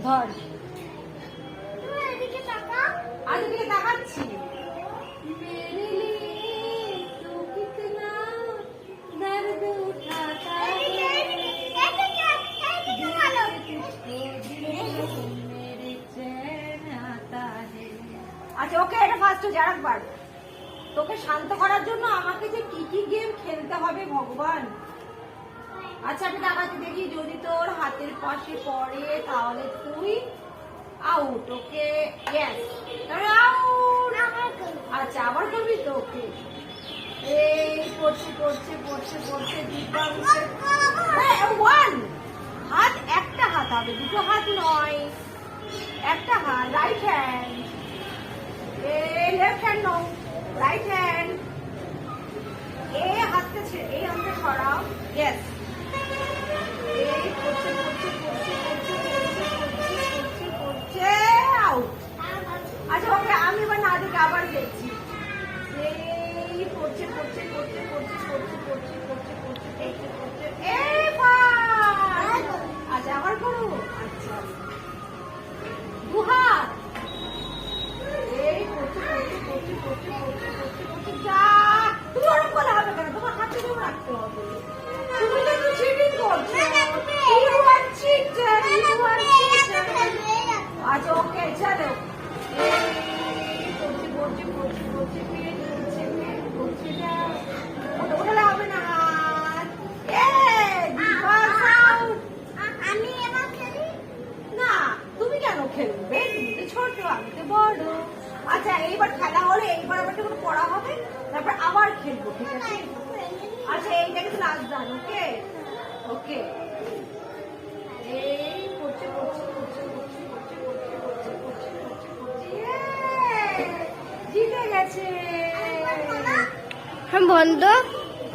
ধর আজ দিকে তাকাচ্ছি আচ্ছা ওকে, এটা ফার্স্ট হচ্ছে। আরেকবার তোকে শান্ত করার জন্য আমাকে যে কি কি গেম খেলতে হবে ভগবান। আচ্ছা আমি তাকাতে দেখি, যদি তোর হাতের পাশে পড়ে তাহলে তুই আউট। ওকে ইয়েস, তাহলে আউট। আচ্ছা আবার করবি তো? ওকে, এই পড়ছে পড়ছে পড়ছে পড়ছে ওয়ান হাত, একটা হাত হবে, দুটো হাত নয়, একটা হাত। Right hand, left hand no, right hand. এই হাতটা এই হাতটা সরাও। ইয়েস, এই করছে করছে করছে করছে করছে করছে আউট। আচ্ছা ওকে, আমি এবার না দেখে আবার দেখছি। এই করছে করছে করছে করছে করছে করছে করছে করছে করছে করছে এই পাস। আচ্ছা আবার করো। আচ্ছা দু হাত, এই করছে করছে করছে করছে করছে করছে করছে যা। তুমি ওরকম বলে হবে কেন? তোমার হাতে কেউ রাখতে হবে। তুমি তো চিটিং করছো। You are cheater, you are cheater. আচ্ছা ওকে চলো, এই করছে করছে করছে করছে পেয়ে করছে পেয়ে করছে যা। ওটা হবে না হাত। আমি এবার খেলি না। তুমি কেন খেলবে? তুমি তো ছোট, আমি তো বড়। আচ্ছা এইবার খেলা হলে এইবার আবার একটু পড়া হবে, তারপর আবার খেলবো, ঠিক আছে? আচ্ছা এইটাকে তো লাস্ট ডান। ওকে ওকে, এই করছে করছে করছে করছে করছে করছে করছে করছে করছে করছে জিতে গেছে। বন্ধ।